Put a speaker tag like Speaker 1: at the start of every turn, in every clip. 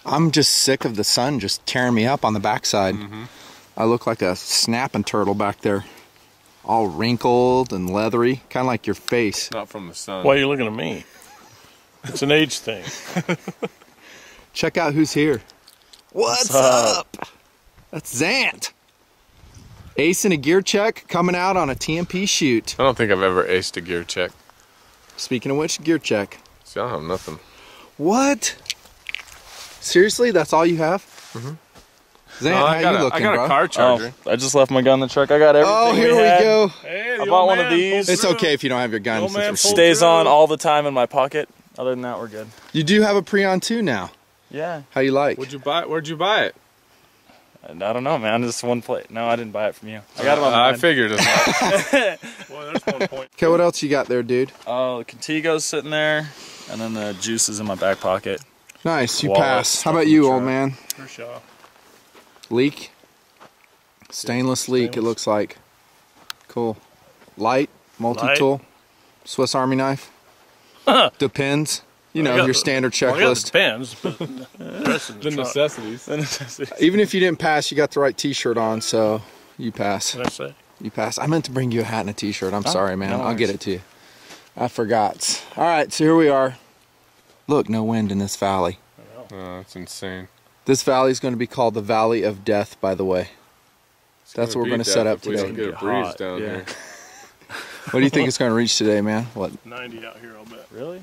Speaker 1: I'm just sick of the sun just tearing me up on the backside. I look like a snapping turtle back there. All wrinkled and leathery, kind of like your face.
Speaker 2: Not from the sun.
Speaker 3: Why are you looking at me? It's an age thing.
Speaker 1: Check out who's here. What's up? That's Zant. Acing a gear check, coming out on a TMP shoot.
Speaker 2: I don't think I've ever aced a gear check.
Speaker 1: Speaking of which, gear check.
Speaker 2: See, I don't have nothing.
Speaker 1: What? Seriously? That's all you have? Zant, how you looking,
Speaker 2: I got
Speaker 1: bro?
Speaker 2: a car charger.
Speaker 3: Oh, I just left my gun in the truck. I got everything.
Speaker 1: Oh, here we go.
Speaker 3: Hey, I bought one of these.
Speaker 1: It's okay if you don't have your gun.
Speaker 3: It stays on all the time in my pocket. Other than that, we're good.
Speaker 1: You do have a Prion too now.
Speaker 3: Yeah.
Speaker 1: How you like?
Speaker 2: Where'd you buy it? Where'd you buy it?
Speaker 3: I don't know, man. Just one plate. No, I didn't buy it from you. I got it on the
Speaker 2: I figured as much.
Speaker 3: Well, there's 1 point.
Speaker 1: Okay, what else you got there, dude?
Speaker 3: Oh, the Contigo's sitting there, and then the juice is in my back pocket.
Speaker 1: Nice, you
Speaker 3: Wallet,
Speaker 1: pass. How
Speaker 3: stuff
Speaker 1: about
Speaker 3: in
Speaker 1: you,
Speaker 3: the
Speaker 1: old
Speaker 3: truck.
Speaker 1: man?
Speaker 3: For sure.
Speaker 1: Leak? Stainless leak, it looks like. Cool. Light, multi-tool, Swiss Army knife. Depends. You know, your standard checklist.
Speaker 3: Depends, but the
Speaker 2: necessities.
Speaker 1: Even if you didn't pass, you got the right t-shirt on, so you pass.
Speaker 3: What did I say?
Speaker 1: You pass. I meant to bring you a hat and a t-shirt. I'm sorry, man.
Speaker 3: no
Speaker 1: I'll get it to you. I forgot. All right, so here we are. Look, no wind in this valley.
Speaker 2: Oh, that's insane.
Speaker 1: This valley is going to be called the Valley of Death, by the way. That's what we're going to set up
Speaker 2: We don't
Speaker 1: today.
Speaker 2: get a breeze down here.
Speaker 1: What do you think it's going to reach today, man? What?
Speaker 3: 90 out here, I'll bet. Really?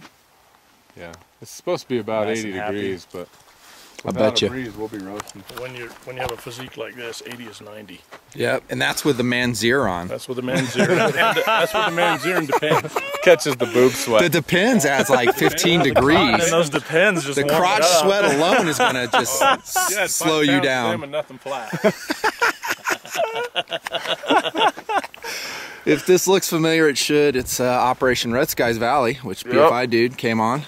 Speaker 2: Yeah. It's supposed to be about
Speaker 3: Nice
Speaker 2: 80
Speaker 3: and happy.
Speaker 2: degrees, but
Speaker 1: I bet you.
Speaker 2: breeze, we'll be roasting.
Speaker 3: When you have a physique like this, 80 is 90.
Speaker 1: Yep, and that's with the Manzier on.
Speaker 3: That's what the Manzier. That's what the Manzier Depends.
Speaker 2: Catches the boob sweat.
Speaker 1: The Depends adds like 15
Speaker 3: And
Speaker 1: degrees.
Speaker 3: those Depends just
Speaker 1: The
Speaker 3: warm it
Speaker 1: crotch
Speaker 3: up.
Speaker 1: sweat alone is going to just
Speaker 3: Yeah, it's
Speaker 1: slow
Speaker 3: 5
Speaker 1: you
Speaker 3: pounds of
Speaker 1: down.
Speaker 3: them and nothing flat.
Speaker 1: If this looks familiar, it should. It's Operation Red Skies Valley, which PFI dude came on.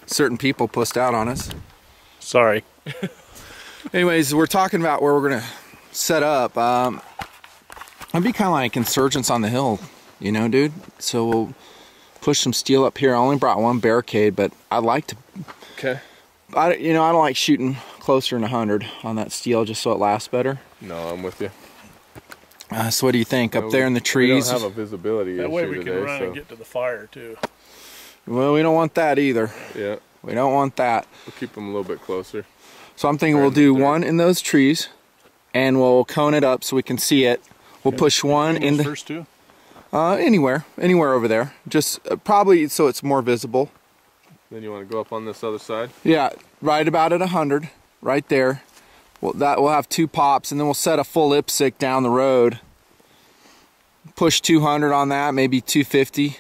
Speaker 1: Certain people pussed out on us.
Speaker 3: Sorry.
Speaker 1: Anyways, we're talking about where we're going to set up. I'd be kind of like insurgents on the hill, you know, dude? So we'll push some steel up here. I only brought one barricade, but I'd like to...
Speaker 2: Okay.
Speaker 1: I don't like shooting closer than 100 on that steel just so it lasts better.
Speaker 2: No, I'm with you.
Speaker 1: So what do you think? Up there in the trees?
Speaker 2: We don't have a visibility
Speaker 3: That
Speaker 2: issue
Speaker 3: way we can
Speaker 2: today,
Speaker 3: run
Speaker 2: so
Speaker 3: and get to the fire too.
Speaker 1: Well, we don't want that either.
Speaker 2: yeah,
Speaker 1: We don't want that.
Speaker 2: we'll keep them a little bit closer.
Speaker 1: So I'm thinking we'll do one in those trees, and we'll cone it up so we can see it. We'll push one in the
Speaker 3: first two.
Speaker 1: anywhere over there. Just probably so it's more visible.
Speaker 2: Then you want to go up on this other side?
Speaker 1: Yeah, right about at 100, right there. Well, we'll have 2 pops, and then we'll set a full IPSC down the road. Push 200 on that, maybe 250.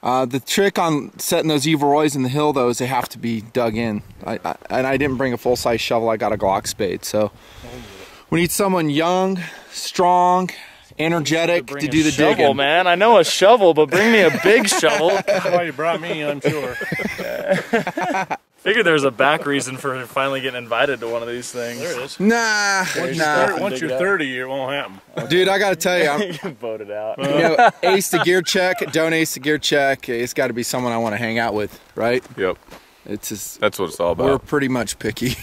Speaker 1: The trick on setting those Evil Roys in the hill, though, is they have to be dug in. And I didn't bring a full-size shovel. I got a Glock spade. So we need someone young, strong, energetic to do the
Speaker 3: shovel,
Speaker 1: digging.
Speaker 3: man. I know a shovel, but bring me a big shovel. That's why you brought me, I'm sure. Figured there's a back reason for finally getting invited to one of these things. There it is.
Speaker 1: Nah.
Speaker 3: Once you're 30, it won't happen.
Speaker 1: Dude, I got to tell you, I'm...
Speaker 3: You can vote it out.
Speaker 1: You know, ace the gear check, don't ace the gear check. It's got to be someone I want to hang out with, right?
Speaker 2: Yep.
Speaker 1: It's just,
Speaker 2: That's what it's all about.
Speaker 1: we're pretty much picky,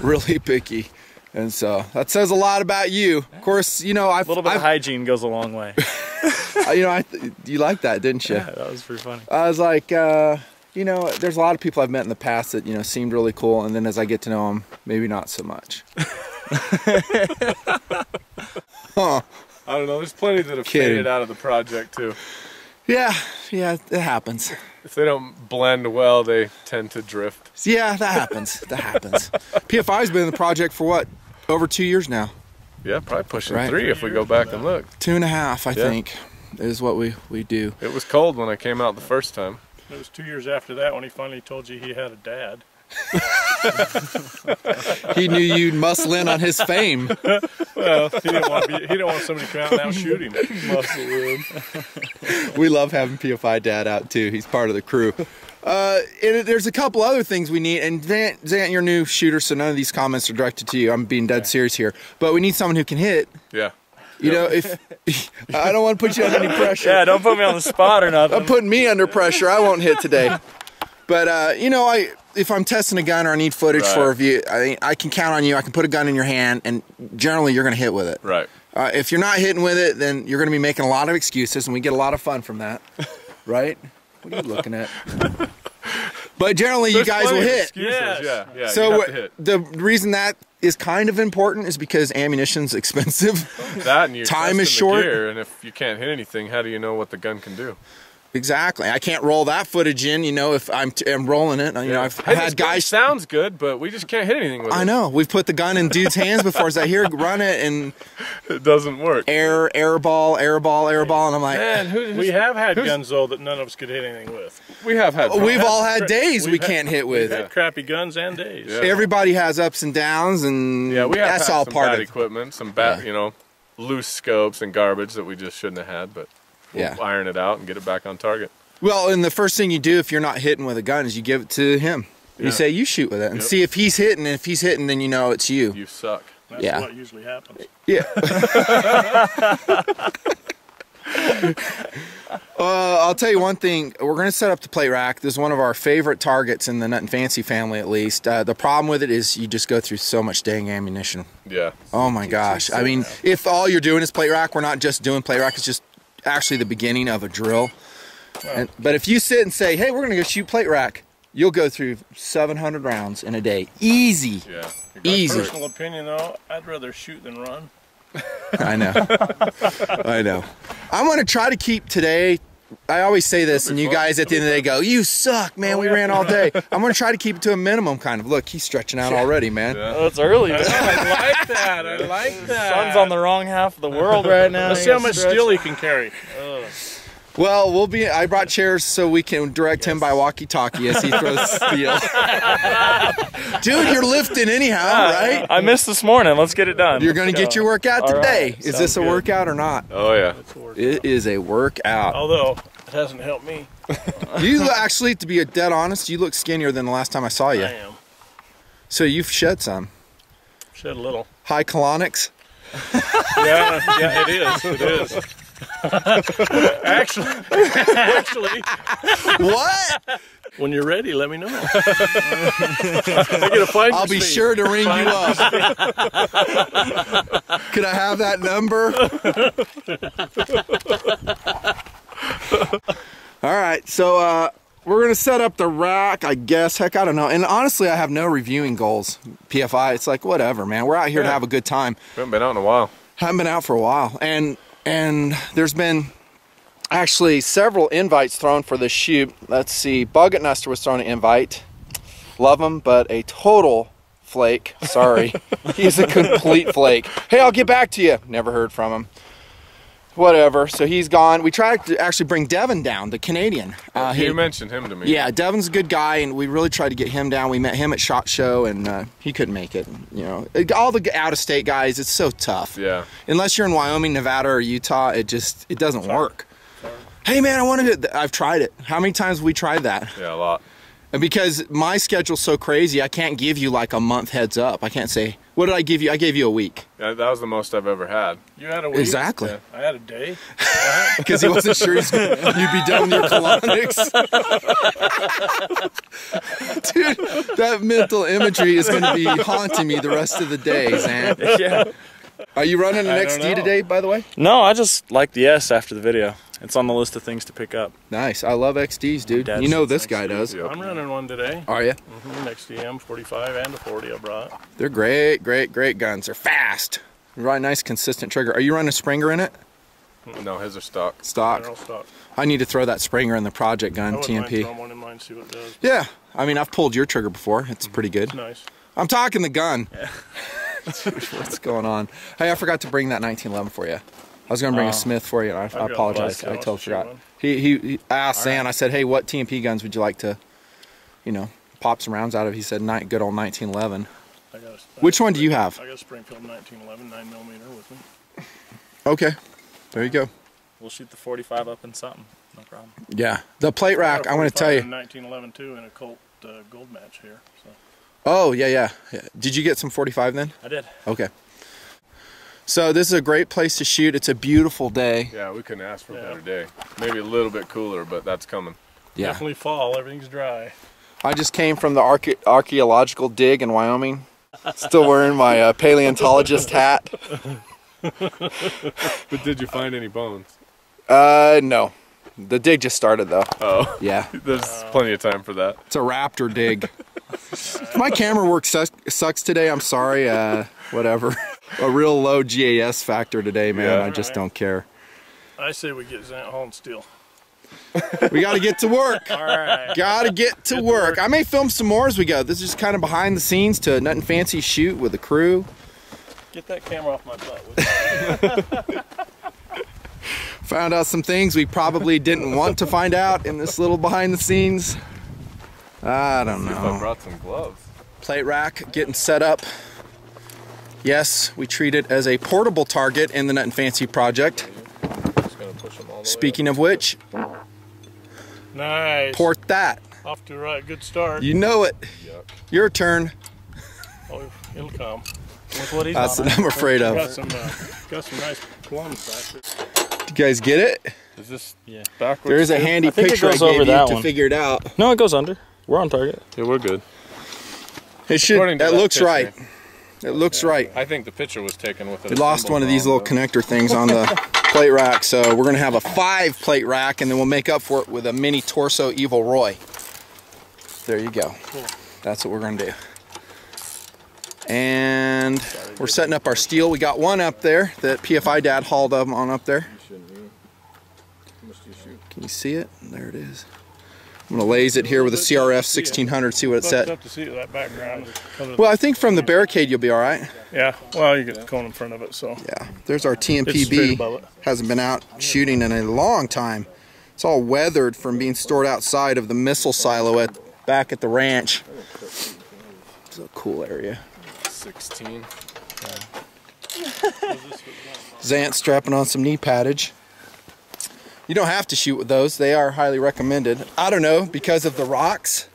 Speaker 1: really picky, and so that says a lot about you. Of course, you know,
Speaker 3: A little bit of hygiene goes a long way.
Speaker 1: you know, you liked that, didn't you?
Speaker 3: Yeah, that was pretty funny.
Speaker 1: I was like, you know, there's a lot of people I've met in the past that, you know, seemed really cool, and then as I get to know them, maybe not so much.
Speaker 2: I don't know. There's plenty that have faded out of the project too.
Speaker 1: Yeah, it happens.
Speaker 2: If they don't blend well, they tend to drift.
Speaker 1: Yeah, that happens. That happens. PFI's been in the project for what, over 2 years now?
Speaker 2: Yeah, probably pushing
Speaker 1: Right.
Speaker 2: 3 if we go back and look.
Speaker 1: 2.5, I think, is what we do.
Speaker 2: It was cold when I came out the first time.
Speaker 3: It was 2 years after that when he finally told you he had a dad.
Speaker 1: He knew you'd muscle in on his fame.
Speaker 3: Well, he didn't want somebody to come out and out shoot him. Muscle in.
Speaker 1: We love having PFI Dad out too. He's part of the crew. And there's a couple other things we need. And Zant, you're a new shooter, so none of these comments are directed to you. I'm being dead serious here. But we need someone who can hit.
Speaker 2: Yeah.
Speaker 1: You know, if I don't want to put you under any pressure.
Speaker 3: Yeah, don't put me on the spot or nothing.
Speaker 1: I'm putting me under pressure. I won't hit today. But you know, if I'm testing a gun or I need footage for a review, I can count on you. I can put a gun in your hand, and generally you're going to hit with it.
Speaker 2: Right.
Speaker 1: If you're not hitting with it, then you're going to be making a lot of excuses, and we get a lot of fun from that. Right? What are you looking at? But generally, you guys will hit.
Speaker 2: Yeah.
Speaker 1: So the reason that is kind of important is because ammunition's expensive.
Speaker 2: That and
Speaker 1: time is short.
Speaker 2: Gear, and if you can't hit anything, how do you know what the gun can do?
Speaker 1: Exactly. I can't roll that footage in, you know, if I'm rolling it. You know, I've had guys.
Speaker 2: Sounds good, but we just can't hit anything with it.
Speaker 1: I know. We've put the gun in dudes' hands before. It's like, here, run it, and
Speaker 2: it doesn't work.
Speaker 1: Air ball, and I'm like,
Speaker 3: man, we have had guns though that none of us could hit anything with.
Speaker 2: We have had.
Speaker 1: We've all had days we can't hit with.
Speaker 3: We've had crappy guns and days.
Speaker 1: Yeah. Everybody has ups and downs, and that's all part of
Speaker 2: equipment. Some bad, you know, loose scopes and garbage that we just shouldn't have had, but we'll iron it out and get it back on target.
Speaker 1: Well, and the first thing you do if you're not hitting with a gun is you give it to him. You say, you shoot with it, and see if he's hitting. And if he's hitting, then you know it's you.
Speaker 2: You suck.
Speaker 3: That's what usually happens.
Speaker 1: Yeah. I'll tell you one thing. We're going to set up the plate rack. This is one of our favorite targets in the Nutnfancy family, at least. The problem with it is you just go through so much dang ammunition.
Speaker 2: Yeah.
Speaker 1: Oh, my gosh. I mean, if all you're doing is plate rack, we're not just doing plate rack. It's just actually the beginning of a drill. But if you sit and say, hey, we're going to go shoot plate rack, you'll go through 700 rounds in a day. Easy.
Speaker 2: Yeah.
Speaker 1: Easy.
Speaker 3: Personal opinion, though, I'd rather shoot than run.
Speaker 1: I know. I know. I'm going to try to keep today. I always say this, and you guys at the end of the day go, you suck, man. We ran all day. I'm going to try to keep it to a minimum, kind of. Look, he's stretching out already, man.
Speaker 4: Yeah. Oh, it's early.
Speaker 3: I like that. I like that.
Speaker 4: The sun's on the wrong half of the world right now.
Speaker 3: Let's see how much steel he can carry.
Speaker 1: Well, I brought chairs so we can direct him by walkie-talkie as he throws steel. Dude, you're lifting anyhow, right?
Speaker 4: I missed this morning. Let's get it done.
Speaker 1: You're going to get your workout today.
Speaker 4: Right.
Speaker 1: Is this a workout or not?
Speaker 2: Oh, yeah.
Speaker 1: It is a workout.
Speaker 3: Although, it hasn't helped me.
Speaker 1: You actually, to be dead honest, you look skinnier than the last time I saw you.
Speaker 3: I am.
Speaker 1: So you've shed some.
Speaker 3: Shed a little.
Speaker 1: High colonics?
Speaker 3: Yeah, it is. It is. Actually,
Speaker 1: what?
Speaker 3: When you're ready, let me know. I get a find
Speaker 1: I'll be sure to ring you up. Could I have that number? All right, so we're gonna set up the rack, I guess. Heck, I don't know. And honestly, I have no reviewing goals. PFI, it's like whatever, man. We're out here to have a good time.
Speaker 2: We haven't been out in a while.
Speaker 1: Haven't been out for a while, and there's been actually several invites thrown for this shoot. Let's see, Bug at Nuster was thrown an invite. Love him, but a total flake. Sorry. He's a complete flake. Hey, I'll get back to you. Never heard from him. Whatever, so he's gone. We tried to actually bring Devin down, the Canadian.
Speaker 2: You mentioned him to me.
Speaker 1: Yeah, Devin's a good guy, and we really tried to get him down. We met him at SHOT Show, and he couldn't make it. You know, all the out-of-state guys, it's so tough.
Speaker 2: Yeah.
Speaker 1: Unless you're in Wyoming, Nevada, or Utah, it doesn't work. Hey, man, I've tried it. How many times have we tried that?
Speaker 2: Yeah, a lot.
Speaker 1: And because my schedule's so crazy, I can't give you like a month heads up. I can't say, what did I give you? I gave you a week.
Speaker 2: Yeah, that was the most I've ever had.
Speaker 3: You had a week?
Speaker 1: Exactly.
Speaker 3: Yeah. I had a day.
Speaker 1: Because he wasn't sure you'd be done with your colonics. Dude, that mental imagery is going to be haunting me the rest of the day, man.
Speaker 4: Yeah.
Speaker 1: Are you running an XD today, by the way?
Speaker 4: No, I just like the S after the video. It's on the list of things to pick up.
Speaker 1: Nice. I love XDs, dude. You know this guy does.
Speaker 2: Yep.
Speaker 3: I'm running one today.
Speaker 1: Are you?
Speaker 3: XDM 45 and a 40 I brought.
Speaker 1: They're great, great, great guns. They're fast. Right, nice, consistent trigger. Are you running a Springer in it?
Speaker 2: No, his are stock.
Speaker 1: Stock.
Speaker 3: Stock.
Speaker 1: I need to throw that Springer in the project gun, TMP.
Speaker 3: Mind one in mine, see what it does.
Speaker 1: Yeah. I mean, I've pulled your trigger before. It's pretty good.
Speaker 3: It's nice.
Speaker 1: I'm talking the gun. Yeah. Dude, what's going on? Hey, I forgot to bring that 1911 for you. I was going to bring a Smith for you, and I apologize. I totally forgot. He asked Sam, I said, hey, what TMP guns would you like to, you know, pop some rounds out of? He said, good old 1911. Which one do you have?
Speaker 3: I got a Springfield 1911 9mm with me.
Speaker 1: Okay. There you go.
Speaker 4: We'll shoot the 45 up in something. No problem.
Speaker 1: Yeah. The plate rack, I want to tell you.
Speaker 3: 1911 too in a Colt gold match here. So.
Speaker 1: Oh, yeah. Did you get some 45 then?
Speaker 4: I did.
Speaker 1: Okay. So this is a great place to shoot. It's a beautiful day.
Speaker 2: Yeah, we couldn't ask for a better day. Maybe a little bit cooler, but that's coming.
Speaker 1: Yeah.
Speaker 3: Definitely fall. Everything's dry.
Speaker 1: I just came from the archaeological dig in Wyoming. Still wearing my paleontologist hat.
Speaker 2: But did you find any bones?
Speaker 1: No. The dig just started though.
Speaker 2: Oh.
Speaker 1: Yeah.
Speaker 2: There's plenty of time for that.
Speaker 1: It's a raptor dig. My camera work sucks today. I'm sorry. Whatever. A real low GAS factor today, man.
Speaker 2: Yeah.
Speaker 1: I just don't care.
Speaker 3: I say we get Zant hauling steel.
Speaker 1: We got to get to work.
Speaker 3: All right.
Speaker 1: Got to get to work. I may film some more as we go. This is just kind of behind the scenes to Nutnfancy shoot with the crew.
Speaker 3: Get that camera off my butt.
Speaker 1: Found out some things we probably didn't want to find out in this little behind the scenes. I don't
Speaker 2: See if I
Speaker 1: know.
Speaker 2: brought some gloves.
Speaker 1: Plate rack getting set up. Yes, we treat it as a portable target in the Nutnfancy project.
Speaker 2: Just gonna push them all the way
Speaker 1: Speaking of which,
Speaker 3: Nice.
Speaker 1: port that.
Speaker 3: Off to a right good start.
Speaker 1: You know it.
Speaker 2: Yep.
Speaker 1: Your turn.
Speaker 3: Oh, it'll come.
Speaker 4: With what he's
Speaker 1: That's
Speaker 4: on.
Speaker 1: what I'm afraid of.
Speaker 3: Got some nice plums back there.
Speaker 1: You guys get it?
Speaker 2: Is this
Speaker 4: Yeah.
Speaker 2: backwards?
Speaker 1: There's a
Speaker 2: too?
Speaker 1: handy
Speaker 4: I think it
Speaker 1: picture I
Speaker 4: goes
Speaker 1: gave
Speaker 4: over
Speaker 1: you
Speaker 4: that
Speaker 1: to
Speaker 4: one.
Speaker 1: figure it out.
Speaker 4: No, it goes under. We're on target.
Speaker 2: Yeah, we're good.
Speaker 1: It should.
Speaker 2: According to
Speaker 1: That
Speaker 2: that
Speaker 1: looks
Speaker 2: picture.
Speaker 1: right. It looks right.
Speaker 2: I think the picture was taken with it.
Speaker 1: We lost one of these little connector things on the plate rack, so we're gonna have a 5 plate rack, and then we'll make up for it with a mini torso Evil Roy. There you go.
Speaker 3: Cool.
Speaker 1: That's what we're gonna do. And we're setting up our steel. We got one up there that PFI Dad hauled on up there. Can you see it? There it is. I'm gonna laze it here with a CRF 1600. See what it
Speaker 3: It's
Speaker 1: said.
Speaker 3: up to see that background.
Speaker 1: Well, I think from the barricade you'll be all right.
Speaker 3: Yeah. Well, you get the cone in front of it, so.
Speaker 1: Yeah, there's our
Speaker 3: It's straight
Speaker 1: TMPB.
Speaker 3: above it.
Speaker 1: Hasn't been out shooting in a long time. It's all weathered from being stored outside of the missile silo back at the ranch. It's a cool area.
Speaker 2: 16.
Speaker 1: Zant strapping on some knee paddage. You don't have to shoot with those. They are highly recommended. I don't know, because of the rocks.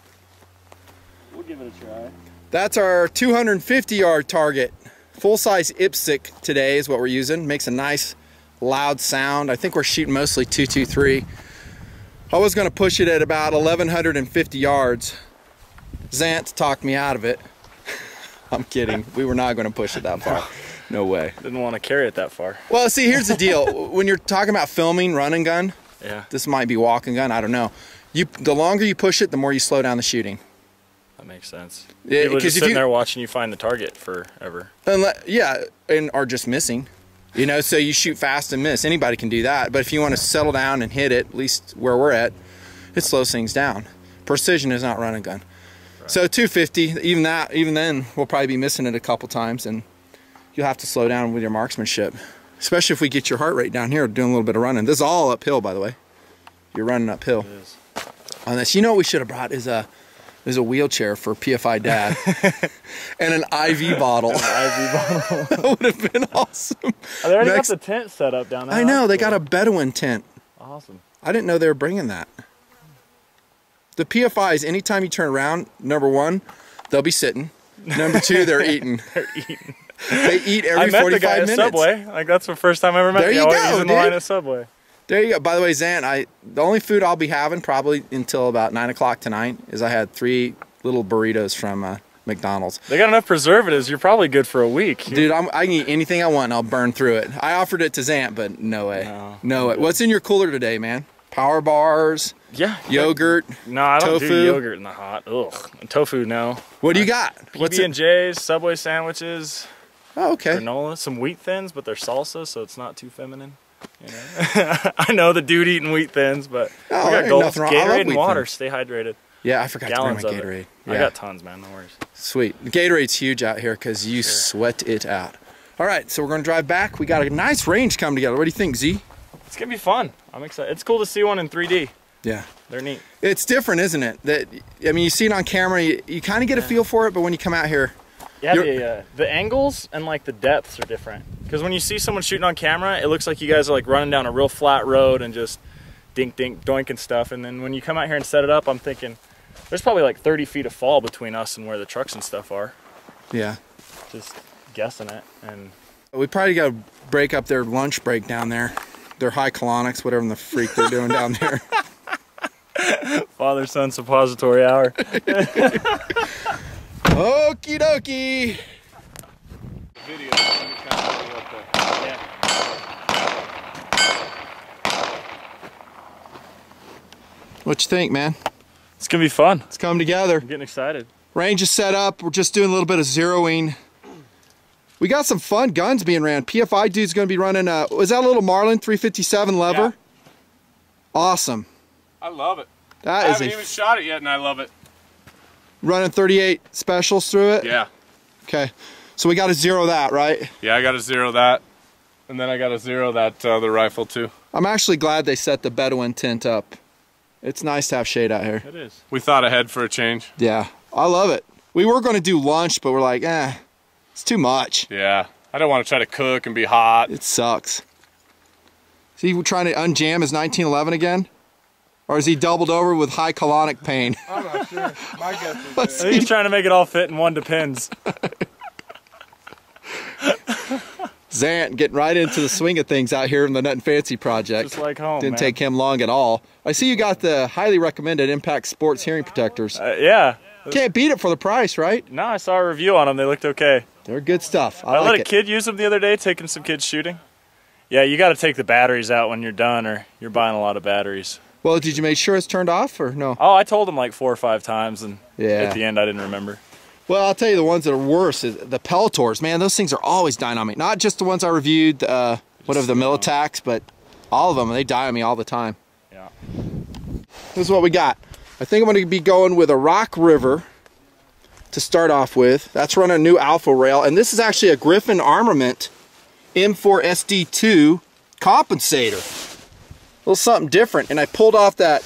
Speaker 4: We'll give it a try.
Speaker 1: That's our 250-yard target. Full-size IPSC today is what we're using. Makes a nice loud sound. I think we're shooting mostly 223. I was going to push it at about 1,150 yards. Zant talked me out of it. I'm kidding. We were not going to push it that far. No way.
Speaker 4: Didn't want to carry it that far.
Speaker 1: Well, see, here's the deal. When you're talking about filming run and gun,
Speaker 4: Yeah,
Speaker 1: this might be walk and gun, I don't know. The longer you push it, the more you slow down the shooting.
Speaker 4: that makes sense.
Speaker 1: Yeah,
Speaker 4: People are
Speaker 1: 'cause
Speaker 4: just
Speaker 1: if
Speaker 4: sitting
Speaker 1: you-
Speaker 4: there watching you find the target forever.
Speaker 1: Yeah, and are just missing. You know, so you shoot fast and miss. Anybody can do that. But if you want to settle down and hit it, at least where we're at, it slows things down. Precision is not run and gun. Right. So 250, even then, we'll probably be missing it a couple times, and you'll have to slow down with your marksmanship. Especially if we get your heart rate down here doing a little bit of running. This is all uphill, by the way. You're running uphill.
Speaker 4: It is.
Speaker 1: On this, you know what we should have brought is a wheelchair for PFI Dad and an IV bottle. That would have been awesome.
Speaker 4: Oh, they already got the tent set up down there.
Speaker 1: I know, they got a Bedouin tent.
Speaker 4: Awesome.
Speaker 1: I didn't know they were bringing that. The PFIs, anytime you turn around, number one, they'll be sitting. Number two, they're eating.
Speaker 4: They're eating.
Speaker 1: They eat
Speaker 4: I
Speaker 1: every
Speaker 4: met
Speaker 1: 45
Speaker 4: the guy
Speaker 1: minutes.
Speaker 4: at Subway. Like, that's the first time I ever met
Speaker 1: There
Speaker 4: him.
Speaker 1: you go,
Speaker 4: He's in the
Speaker 1: dude.
Speaker 4: line at Subway.
Speaker 1: There you go. By the way, Zant, the only food I'll be having probably until about 9 o'clock tonight is I had 3 little burritos from McDonald's.
Speaker 4: They got enough preservatives. You're probably good for a week.
Speaker 1: Dude, I can eat anything I want and I'll burn through it. I offered it to Zant, but no way. No way. What's in your cooler today, man? Power bars,
Speaker 4: Yeah.
Speaker 1: yogurt.
Speaker 4: No, I don't
Speaker 1: tofu.
Speaker 4: do yogurt in the hot. Ugh. Tofu, no.
Speaker 1: What do you got? What's it?
Speaker 4: PB&J's, Subway sandwiches,
Speaker 1: Oh, okay.
Speaker 4: granola, some wheat thins, but they're salsa, so it's not too feminine. You know? I know the dude eating wheat thins, but
Speaker 1: Oh,
Speaker 4: we
Speaker 1: there
Speaker 4: got
Speaker 1: ain't
Speaker 4: goals.
Speaker 1: nothing wrong. I love
Speaker 4: Gatorade and
Speaker 1: wheat
Speaker 4: water.
Speaker 1: thins.
Speaker 4: Stay hydrated.
Speaker 1: Yeah, I forgot
Speaker 4: Gallons
Speaker 1: to
Speaker 4: of
Speaker 1: bring my Gatorade.
Speaker 4: it.
Speaker 1: Yeah.
Speaker 4: I got tons, man. No worries.
Speaker 1: Sweet. The Gatorade's huge out here because you sweat it out. All right, so we're going to drive back. We got a nice range coming together. What do you think, Z?
Speaker 4: It's gonna be fun. I'm excited. It's cool to see one in 3D.
Speaker 1: Yeah.
Speaker 4: They're neat.
Speaker 1: It's different, isn't it? I mean, you see it on camera, you kind of get a feel for it, but when you come out here,
Speaker 4: Yeah, the angles and like the depths are different. Because when you see someone shooting on camera, it looks like you guys are like running down a real flat road and just dink, dink, doinking stuff. And then when you come out here and set it up, I'm thinking there's probably like 30 feet of fall between us and where the trucks and stuff are.
Speaker 1: yeah.
Speaker 4: Just guessing it. And
Speaker 1: We probably got to break up their lunch break down there. Their high colonics, whatever the freak they're doing down there.
Speaker 4: Father-son suppository hour.
Speaker 1: Okie dokie.
Speaker 2: Video. Yeah.
Speaker 1: What you think, man?
Speaker 4: It's gonna be fun.
Speaker 1: It's coming together.
Speaker 4: I'm getting excited.
Speaker 1: Range is set up. We're just doing a little bit of zeroing. We got some fun guns being ran. PFI dude's gonna be running was that a little Marlin 357 lever?
Speaker 2: Yeah.
Speaker 1: Awesome.
Speaker 2: I love it.
Speaker 1: That
Speaker 2: I
Speaker 1: is
Speaker 2: haven't even shot it yet, and I love it.
Speaker 1: Running 38 specials through it?
Speaker 2: Yeah.
Speaker 1: Okay. So we got to zero that, right?
Speaker 2: Yeah, I got to zero that, and then I got to zero that other rifle too.
Speaker 1: I'm actually glad they set the Bedouin tint up. It's nice to have shade out here.
Speaker 4: It is.
Speaker 2: We thought ahead for a change.
Speaker 1: Yeah, I love it. We were going to do lunch, but we're like, it's too much.
Speaker 2: Yeah, I don't want to try to cook and be hot.
Speaker 1: It sucks. Is he trying to unjam his 1911 again? Or is he doubled over with high colonic pain?
Speaker 3: I'm not sure. My guess is
Speaker 1: Let's
Speaker 4: I think he's trying to make it all fit in one Depends.
Speaker 1: Zant getting right into the swing of things out here in the Nutnfancy project.
Speaker 4: Just like home,
Speaker 1: Didn't
Speaker 4: man.
Speaker 1: take him long at all. I see you got the highly recommended Impact Sports hearing protectors.
Speaker 4: Yeah.
Speaker 1: Can't beat it for the price, right?
Speaker 4: No, I saw a review on them. They looked okay.
Speaker 1: They're good stuff.
Speaker 4: I
Speaker 1: like
Speaker 4: let a
Speaker 1: it.
Speaker 4: kid use them the other day, taking some kids shooting. Yeah, you got to take the batteries out when you're done, or you're buying a lot of batteries.
Speaker 1: Well, did you make sure it's turned off or no?
Speaker 4: Oh, I told him like 4 or 5 times, and
Speaker 1: Yeah.
Speaker 4: at the end I didn't remember.
Speaker 1: Well, I'll tell you the ones that are worse is the Pelletors. Man, those things are always dying on me. Not just the ones I reviewed, whatever the Militax, but all of them. They die on me all the time.
Speaker 4: Yeah.
Speaker 1: This is what we got. I think I'm going to be going with a Rock River to start off with. That's running a new alpha rail, and this is actually a Griffin Armament M4 SD2 compensator. A little something different, and I pulled off that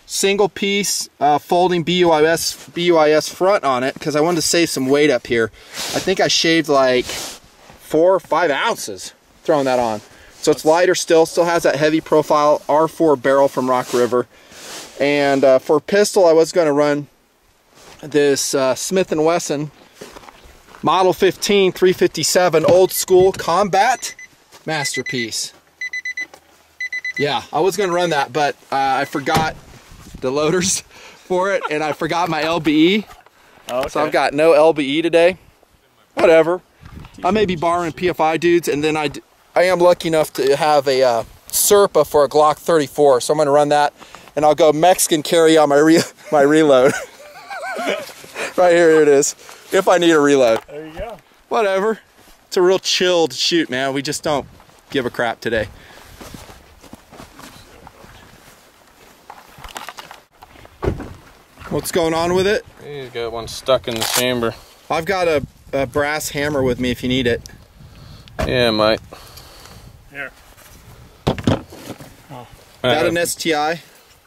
Speaker 1: single piece folding BUIS front on it because I wanted to save some weight up here. I think I shaved like 4 or 5 ounces throwing that on. So it's lighter still has that heavy profile R4 barrel from Rock River. And for pistol, I was going to run this Smith & Wesson Model 15 357 old school combat masterpiece. Yeah, I was going to run that, but I forgot the loaders for it, and I forgot my LBE.
Speaker 4: Oh, okay.
Speaker 1: So I've got no LBE today. Whatever. I may be borrowing PFI dudes, and then I am lucky enough to have a Serpa for a Glock 34, so I'm going to run that, and I'll go Mexican carry on my reload. Right here it is, if I need a reload.
Speaker 4: There you go.
Speaker 1: Whatever. It's a real chilled shoot, man. We just don't give a crap today. What's going on with it?
Speaker 2: He's got one stuck in the chamber.
Speaker 1: I've got a brass hammer with me if you need it.
Speaker 2: Yeah, Mike.
Speaker 4: Here.
Speaker 1: Got an STI?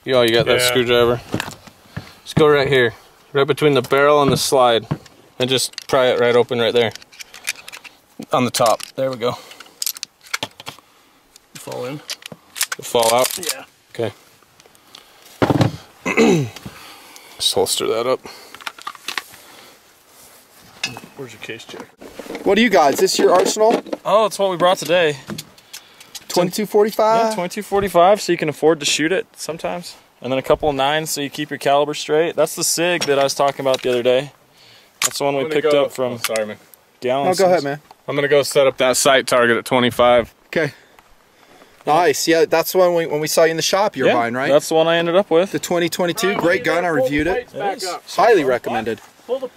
Speaker 2: You got that
Speaker 3: Yeah.
Speaker 2: screwdriver. Just go right here, right between the barrel and the slide, and just pry it right open right there. On the top. There we go.
Speaker 3: fall in.
Speaker 2: It'll fall out?
Speaker 3: Yeah.
Speaker 2: Okay. Just holster that up.
Speaker 3: Where's your case check?
Speaker 1: What do you got? Is this your Arsenal?
Speaker 4: Oh, it's what we brought today.
Speaker 1: 2245?
Speaker 4: Yeah, 2245, so you can afford to shoot it sometimes. And then a couple of 9s so you keep your caliber straight. That's the SIG that I was talking about the other day. That's the one we picked up from
Speaker 2: sorry, man.
Speaker 4: Gallon.
Speaker 1: Oh, go ahead, man.
Speaker 2: I'm gonna go set up that sight target at 25.
Speaker 1: Okay. Nice. Yeah, that's the one when we saw you in the shop you were buying, right?
Speaker 4: That's the one I ended up with.
Speaker 1: The 2022. Great gun. I reviewed it.
Speaker 4: It is.
Speaker 1: Highly recommended.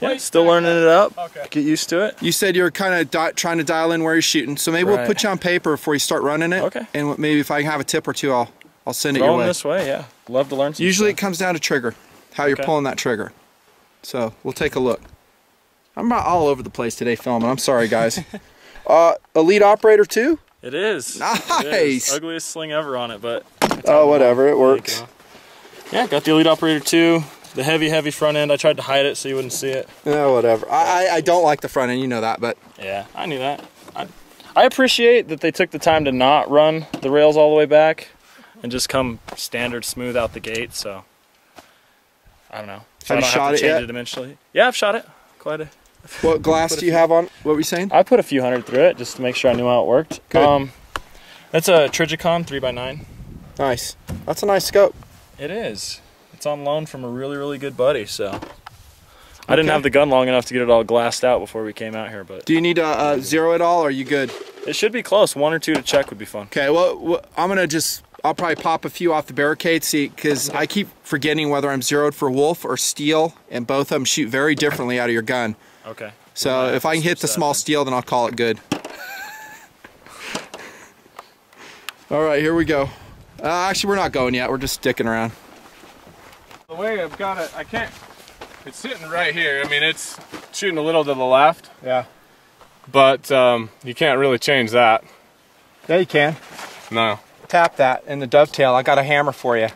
Speaker 4: Yeah, still learning it up. Okay. Get used to it.
Speaker 1: You said you're kind of trying to dial in where you're shooting, so maybe we'll
Speaker 4: Right.
Speaker 1: put you on paper before you start running it.
Speaker 4: Okay.
Speaker 1: And maybe if I have a tip or two, I'll send it
Speaker 4: Throw
Speaker 1: your
Speaker 4: them
Speaker 1: way.
Speaker 4: this way, yeah. Love to learn some
Speaker 1: Usually it
Speaker 4: stuff.
Speaker 1: comes down to trigger, how you're
Speaker 4: Okay.
Speaker 1: pulling that trigger. So we'll take a look. I'm not all over the place today filming. I'm sorry, guys. Elite operator too?
Speaker 4: It is.
Speaker 1: Nice.
Speaker 4: It is. Ugliest sling ever on it, but
Speaker 1: Oh, whatever. It works.
Speaker 4: yeah, got the Elite Operator 2. The heavy front end. I tried to hide it so you wouldn't see it.
Speaker 1: Yeah, whatever. I don't like the front end. You know that, but
Speaker 4: Yeah, I knew that. I appreciate that they took the time to not run the rails all the way back and just come standard smooth out the gate. So I don't know. So
Speaker 1: Have you
Speaker 4: I don't
Speaker 1: shot
Speaker 4: have
Speaker 1: it
Speaker 4: to change
Speaker 1: yet?
Speaker 4: it eventually. Yeah, I've shot it. Quite a.
Speaker 1: what glass do you have on? What were you saying?
Speaker 4: I put a few hundred through it just to make sure I knew how it worked.
Speaker 1: Good.
Speaker 4: That's a Trigicon 3x9.
Speaker 1: Nice. That's a nice scope.
Speaker 4: It is. It's on loan from a really, really good buddy, so. I didn't have the gun long enough to get it all glassed out before we came out here, but.
Speaker 1: Do you need to zero it all, or are you good?
Speaker 4: It should be close. 1 or 2 to check would be fun.
Speaker 1: Okay, well, I'll probably pop a few off the barricade, see, because I keep forgetting whether I'm zeroed for wolf or steel, and both of them shoot very differently out of your gun.
Speaker 4: Okay.
Speaker 1: So if I can hit the small steel, then I'll call it good. All right, here we go. Actually, we're not going yet. We're just sticking around.
Speaker 2: The way I've got it, I can't. It's sitting right here. I mean, it's shooting a little to the left.
Speaker 1: Yeah.
Speaker 2: But you can't really change that.
Speaker 1: Yeah, you can.
Speaker 2: No.
Speaker 1: Tap that in the dovetail. I got a hammer for you.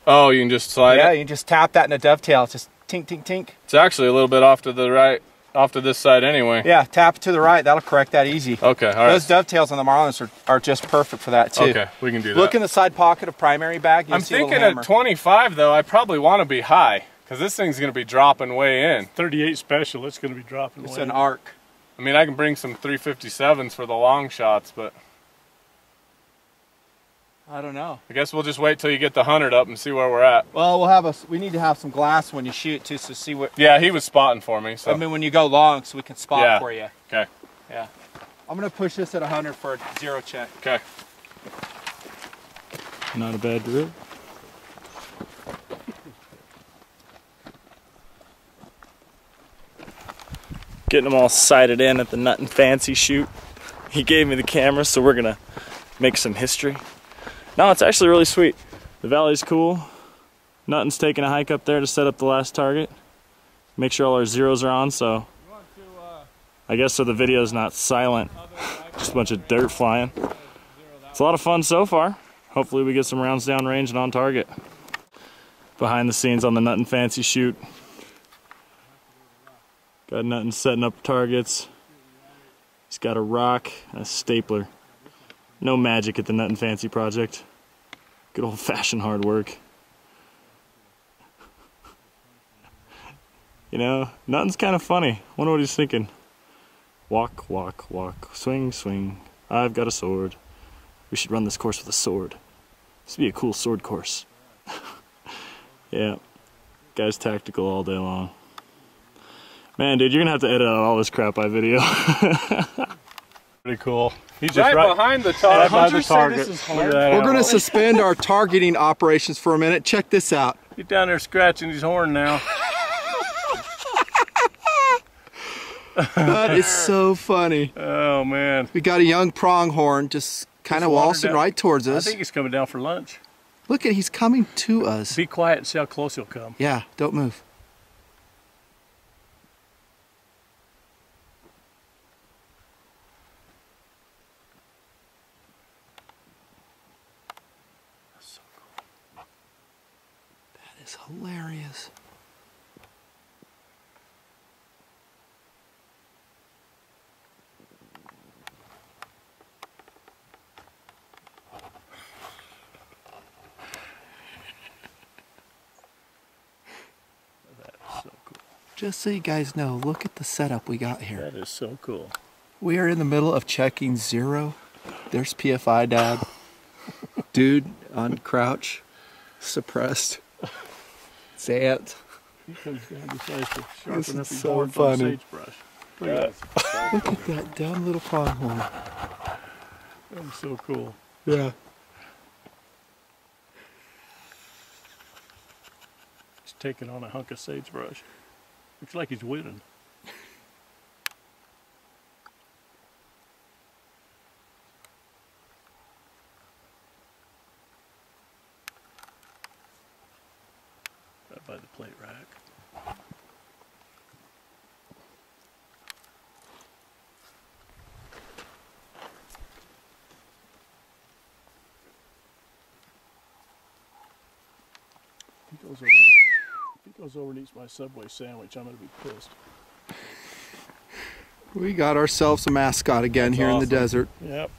Speaker 2: Oh, you can just slide it?
Speaker 1: Yeah, you can just tap that in the dovetail. It's just tink, tink, tink.
Speaker 2: It's actually a little bit off to the right, off to this side anyway.
Speaker 1: Yeah, tap it to the right. That'll correct that easy.
Speaker 2: Okay, all right.
Speaker 1: Those dovetails on the Marlins are just perfect for that, too.
Speaker 2: Okay, we can do that.
Speaker 1: Look in the side pocket of primary bag.
Speaker 2: I'm thinking at 25, though, I probably want to be high, because this thing's going to be dropping way in.
Speaker 3: 38 special, it's going to be dropping.
Speaker 1: It's an arc.
Speaker 2: I mean, I can bring some 357s for the long shots, but
Speaker 1: I don't know.
Speaker 2: I guess we'll just wait till you get the 100 up and see where we're at.
Speaker 1: Well, we need to have some glass when you shoot too, so see what.
Speaker 2: Yeah, he was spotting for me. So
Speaker 1: I mean, when you go long, so we can spot for you.
Speaker 2: Okay.
Speaker 1: Yeah. I'm gonna push this at 100 for a zero check.
Speaker 2: Okay.
Speaker 4: Not a bad drill. Getting them all sighted in at the Nutnfancy shoot. He gave me the camera, so we're gonna make some history. No, it's actually really sweet. The valley's cool. Nutton's taking a hike up there to set up the last target. Make sure all our zeros are on, so I guess so the video's not silent. Just a bunch of dirt flying. It's a lot of fun so far. Hopefully we get some rounds down range and on target. Behind the scenes on the Nutnfancy shoot. Got Nutton setting up targets. He's got a rock and a stapler. No magic at the Nutnfancy project. Good old-fashioned hard work. You know, Nutton's kind of funny. Wonder what he's thinking. Walk, walk, walk, swing, swing. I've got a sword. We should run this course with a sword. This would be a cool sword course. Yeah, guy's tactical all day long. Man, dude, you're gonna have to edit out all this crap I video.
Speaker 3: Pretty cool. He's
Speaker 2: Right behind the target.
Speaker 3: Right by the target.
Speaker 1: We're gonna suspend our targeting operations for a minute. Check this out.
Speaker 3: He's down there scratching his horn now.
Speaker 1: That is so funny.
Speaker 3: Oh man.
Speaker 1: We got a young pronghorn just kind of waltzing right towards
Speaker 3: I
Speaker 1: us.
Speaker 3: think he's coming down for lunch.
Speaker 1: Look at, he's coming to us.
Speaker 3: Be quiet and see how close he'll come.
Speaker 1: Yeah, don't move.
Speaker 3: That's so cool.
Speaker 1: That is hilarious.
Speaker 3: That's so cool.
Speaker 1: Just so you guys know, look at the setup we got here.
Speaker 3: That is so cool.
Speaker 1: We are in the middle of checking zero. There's PFI dad. Dude on crouch. Suppressed. Zant.
Speaker 3: He comes down decides to
Speaker 1: This
Speaker 3: sharpen
Speaker 1: is
Speaker 3: up his
Speaker 1: so
Speaker 3: horn
Speaker 1: funny.
Speaker 3: on the sagebrush. Look at that.
Speaker 1: Look at that dumb little pronghorn.
Speaker 3: That's so cool.
Speaker 1: Yeah.
Speaker 3: He's taking on a hunk of sagebrush. Looks like he's winning. Right by the plate rack. If he goes over and eats my Subway sandwich, I'm going to be pissed.
Speaker 1: We got ourselves a mascot again here in the desert.
Speaker 3: Yep.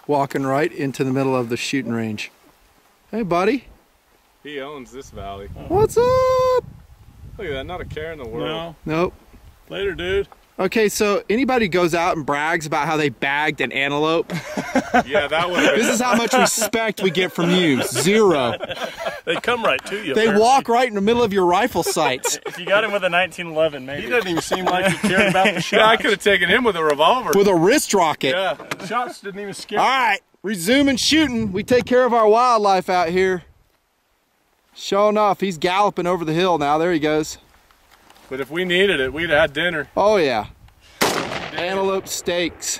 Speaker 1: Walking right into the middle of the shooting range. Hey, buddy.
Speaker 2: He owns this valley.
Speaker 1: What's up?
Speaker 2: Look at that, not a care in the world.
Speaker 3: No.
Speaker 1: Nope.
Speaker 3: Later, dude.
Speaker 1: Okay, so anybody goes out and brags about how they bagged an antelope,
Speaker 3: Yeah, that would have
Speaker 1: this is how much respect we get from you. 0.
Speaker 3: They come right to you.
Speaker 1: They walk right in the middle of your rifle sights.
Speaker 4: If you got him with a 1911, maybe.
Speaker 3: He doesn't even seem like he cared about the shot. Yeah, I could have taken him with a revolver.
Speaker 1: With a wrist rocket.
Speaker 3: Yeah, the shots didn't even scare
Speaker 1: All right, resuming shooting. We take care of our wildlife out here. Sure enough, he's galloping over the hill now. There he goes.
Speaker 3: But if we needed it, we'd have had dinner.
Speaker 1: Oh yeah. Antelope steaks.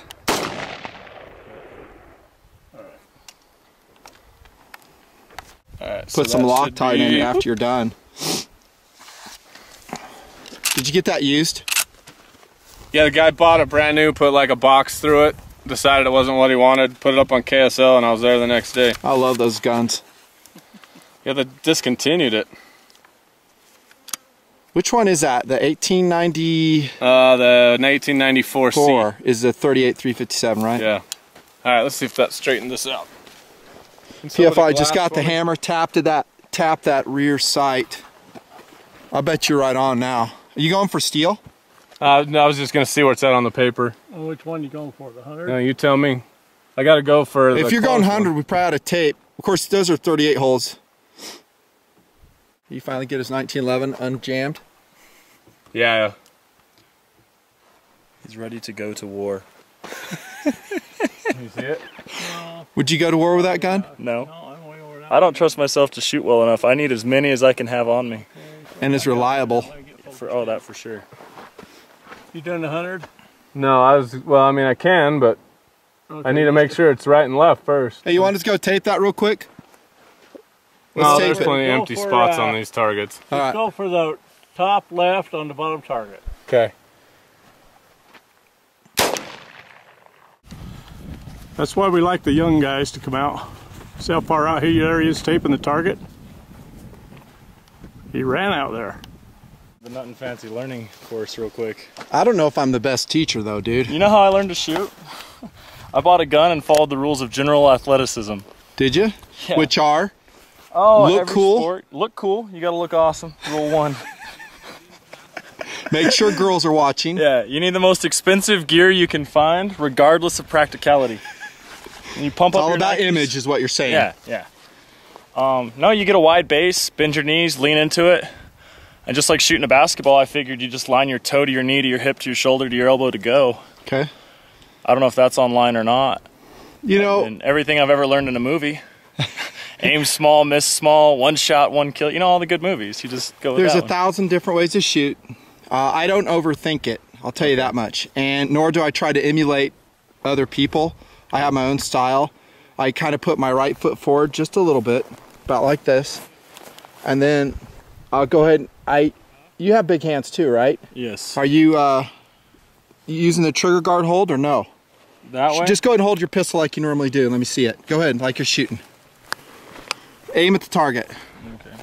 Speaker 3: Alright,
Speaker 1: Put some Loctite in it after you're done. Did you get that used?
Speaker 2: Yeah, the guy bought it brand new, put like a box through it, decided it wasn't what he wanted, put it up on KSL, and I was there the next day.
Speaker 1: I love those guns.
Speaker 2: Yeah, they discontinued it.
Speaker 1: Which one is that? The 1894
Speaker 2: The 1894C.
Speaker 1: is the 38-357, right?
Speaker 2: Yeah. All right, let's see if that straightened this out.
Speaker 1: PFI just got the hammer, tap that rear sight. I bet you're right on now. Are you going for steel?
Speaker 2: No, I was just gonna see where it's at on the paper.
Speaker 3: Oh, which one you going for? The 100?
Speaker 2: No, you tell me. I gotta go for
Speaker 1: If you're going 100, we probably ought to tape. Of course, those are 38 holes. He finally get his 1911 unjammed.
Speaker 2: Yeah.
Speaker 4: He's ready to go to war.
Speaker 2: You see it?
Speaker 1: Would you go to war with that gun?
Speaker 4: No. I don't trust myself to shoot well enough. I need as many as I can have on me.
Speaker 1: And it's reliable.
Speaker 4: Oh, that for sure.
Speaker 3: You done the 100?
Speaker 2: No, I mean, I can, but
Speaker 3: Okay.
Speaker 2: I need to make sure it's right and left first.
Speaker 1: Hey, you want us to go tape that real quick?
Speaker 2: No,
Speaker 1: Let's
Speaker 2: there's
Speaker 1: tape it.
Speaker 2: plenty of
Speaker 3: Go
Speaker 2: empty
Speaker 3: for,
Speaker 2: spots on these targets.
Speaker 1: All right.
Speaker 3: Go for the top left on the bottom target.
Speaker 2: Okay.
Speaker 3: That's why we like the young guys to come out. See how far out here there he is taping the target? He ran out there.
Speaker 4: The Nutnfancy learning course real quick.
Speaker 1: I don't know if I'm the best teacher though, dude.
Speaker 4: You know how I learned to shoot? I bought a gun and followed the rules of general athleticism.
Speaker 1: Did you?
Speaker 4: Yeah.
Speaker 1: Which are?
Speaker 4: Oh,
Speaker 1: Look
Speaker 4: every
Speaker 1: cool.
Speaker 4: sport. Look cool. You gotta look awesome. Rule 1.
Speaker 1: Make sure girls are watching.
Speaker 4: Yeah, you need the most expensive gear you can find, regardless of practicality. And you pump
Speaker 1: It's
Speaker 4: up
Speaker 1: all
Speaker 4: your
Speaker 1: about
Speaker 4: Nikes.
Speaker 1: image is what you're saying.
Speaker 4: Yeah, yeah. No, you get a wide base, bend your knees, lean into it. And just like shooting a basketball, I figured you just line your toe to your knee to your hip to your shoulder to your elbow to go.
Speaker 1: Okay.
Speaker 4: I don't know if that's online or not.
Speaker 1: You know,
Speaker 4: And everything I've ever learned in a movie. Aim small, miss small, one shot, one kill. You know all the good movies. You just go with
Speaker 1: there's
Speaker 4: that
Speaker 1: 1,000 different ways to shoot. I don't overthink it. I'll tell you that much. And nor do I try to emulate other people. I have my own style. I kind of put my right foot forward just a little bit, about like this. And then I'll go ahead. You have big hands too, right?
Speaker 4: Yes.
Speaker 1: Are you using the trigger guard hold or no?
Speaker 4: That way?
Speaker 1: Just go ahead and hold your pistol like you normally do. Let me see it. Go ahead, like you're shooting. Aim at the target.
Speaker 4: Okay.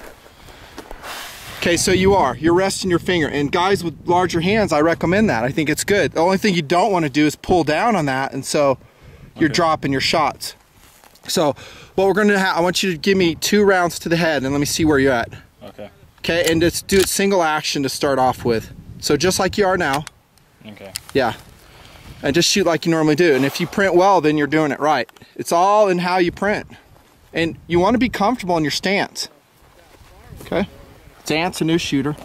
Speaker 1: Okay, so you're resting your finger. And guys with larger hands, I recommend that. I think it's good. The only thing you don't want to do is pull down on that, and so you're dropping your shots. So what we're gonna have, I want you to give me 2 rounds to the head and let me see where you're at.
Speaker 4: Okay.
Speaker 1: Okay, and just do it single action to start off with. So just like you are now.
Speaker 4: Okay.
Speaker 1: Yeah. And just shoot like you normally do. And if you print well, then you're doing it right. It's all in how you print. And you want to be comfortable in your stance. Okay? Stance, a new shooter.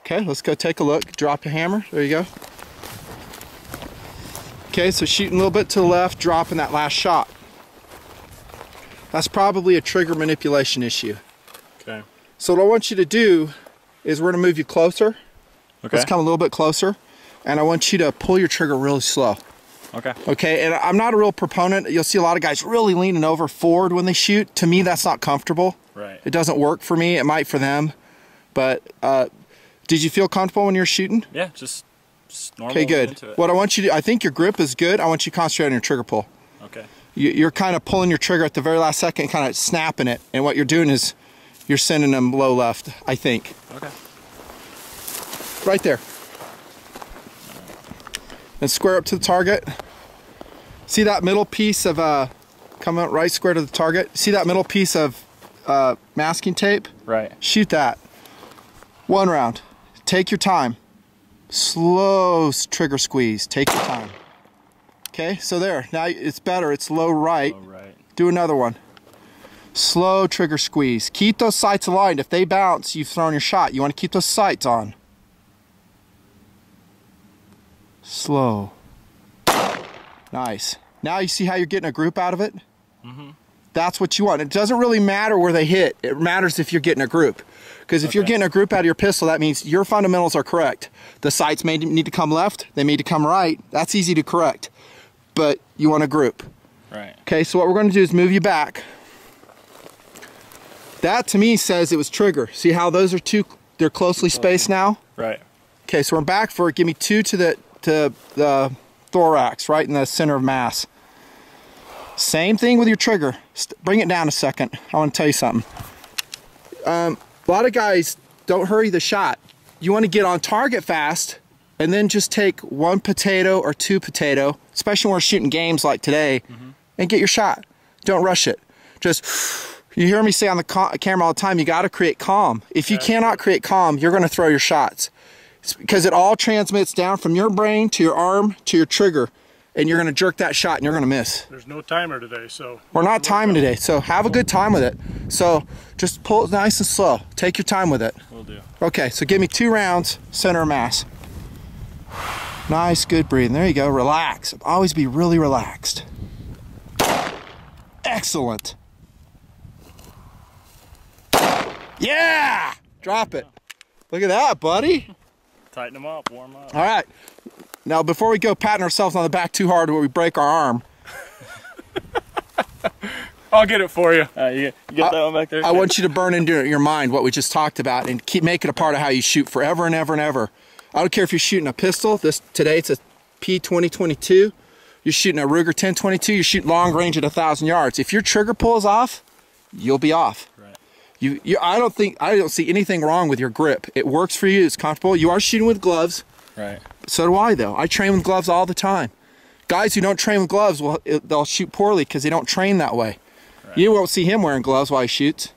Speaker 1: Okay, let's go take a look. Drop your hammer. There you go. Okay, so shooting a little bit to the left, dropping that last shot. That's probably a trigger manipulation issue.
Speaker 4: Okay.
Speaker 1: So what I want you to do is we're gonna move you closer.
Speaker 4: Okay.
Speaker 1: Let's come a little bit closer. And I want you to pull your trigger really slow.
Speaker 4: Okay.
Speaker 1: Okay, and I'm not a real proponent. You'll see a lot of guys really leaning over forward when they shoot. To me, that's not comfortable.
Speaker 4: Right.
Speaker 1: It doesn't work for me. It might for them. But did you feel comfortable when you were shooting?
Speaker 4: Yeah, just normal.
Speaker 1: Okay, good.
Speaker 4: Into it.
Speaker 1: What I want you to, I think your grip is good. I want you to concentrate on your trigger pull.
Speaker 4: Okay.
Speaker 1: You're kind of pulling your trigger at the very last second, kind of snapping it. And what you're doing is you're sending them low left, I think.
Speaker 4: Okay.
Speaker 1: Right there. And square up to the target. See that middle piece of, come out right square to the target? See that middle piece of masking tape.
Speaker 4: Right.
Speaker 1: Shoot that. 1 round. Take your time. Slow trigger squeeze. Take your time. Okay, so there. Now it's better. It's low right.
Speaker 4: Low right.
Speaker 1: Do another one. Slow trigger squeeze. Keep those sights aligned. If they bounce, you've thrown your shot. You want to keep those sights on. Slow. Nice. Now you see how you're getting a group out of it? Mm-hmm. That's what you want. It doesn't really matter where they hit. It matters if you're getting a group. Because if you're getting a group out of your pistol, that means your fundamentals are correct. The sights may need to come left. They need to come right. That's easy to correct. But you want a group.
Speaker 4: Right.
Speaker 1: Okay, so what we're going to do is move you back. That to me says it was trigger. See how those are they're closely spaced now?
Speaker 4: Right.
Speaker 1: Okay, so we're back for it. Give me 2 to the thorax, right in the center of mass. Same thing with your trigger. Bring it down a second. I want to tell you something. A lot of guys don't hurry the shot. You want to get on target fast and then just take 1 potato or 2 potato, especially when we're shooting games like today, and get your shot. Don't rush it. Just, you hear me say on the camera all the time, you got to create calm. If you cannot create calm, you're going to throw your shots. It's because it all transmits down from your brain to your arm to your trigger, and you're going to jerk that shot and you're going to miss.
Speaker 3: There's no timer today, so.
Speaker 1: We're not timing today, so have a good time with it. So just pull it nice and slow. Take your time with it.
Speaker 4: Will do.
Speaker 1: Okay, so give me 2 rounds, center of mass. Nice, good breathing. There you go, relax. Always be really relaxed. Excellent. Yeah! Drop it. Look at that, buddy.
Speaker 4: Tighten them up, warm up.
Speaker 1: All right. Now, before we go patting ourselves on the back too hard where we break our arm.
Speaker 3: I'll get it for you.
Speaker 4: You get that one back there?
Speaker 1: I want you to burn into your mind what we just talked about and make it a part of how you shoot forever and ever and ever. I don't care if you're shooting a pistol. Today it's a P2022. You're shooting a Ruger 1022. You're shooting long range at 1,000 yards. If your trigger pulls off, you'll be off.
Speaker 4: Right.
Speaker 1: I don't see anything wrong with your grip. It works for you. It's comfortable. You are shooting with gloves.
Speaker 4: Right.
Speaker 1: So do I, though. I train with gloves all the time. Guys who don't train with gloves, they'll shoot poorly because they don't train that way. Right. You won't see him wearing gloves while he shoots,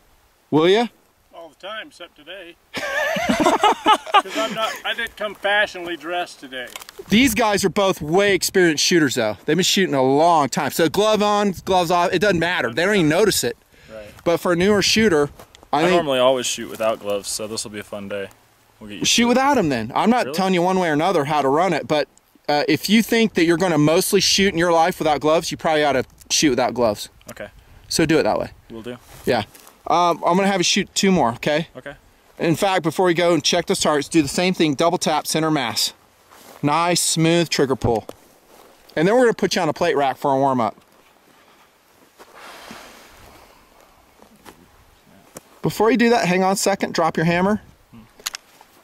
Speaker 1: will you?
Speaker 3: All the time, except today. Because I didn't come fashionably dressed today.
Speaker 1: These guys are both way experienced shooters, though. They've been shooting a long time. So glove on, gloves off, it doesn't matter. They don't even notice it.
Speaker 4: Right.
Speaker 1: But for a newer shooter, I think
Speaker 4: normally always shoot without gloves, so this will be a fun day. We'll get
Speaker 1: shoot without them then. I'm not telling you one way or another how to run it, but if you think that you're going to mostly shoot in your life without gloves, you probably ought to shoot without gloves.
Speaker 4: Okay.
Speaker 1: So do it that way.
Speaker 4: Will do.
Speaker 1: Yeah. I'm going to have you shoot 2 more, okay?
Speaker 4: Okay.
Speaker 1: In fact, before we go and check those targets, do the same thing, double tap, center mass. Nice, smooth trigger pull. And then we're going to put you on a plate rack for a warm-up. Before you do that, hang on a second, drop your hammer.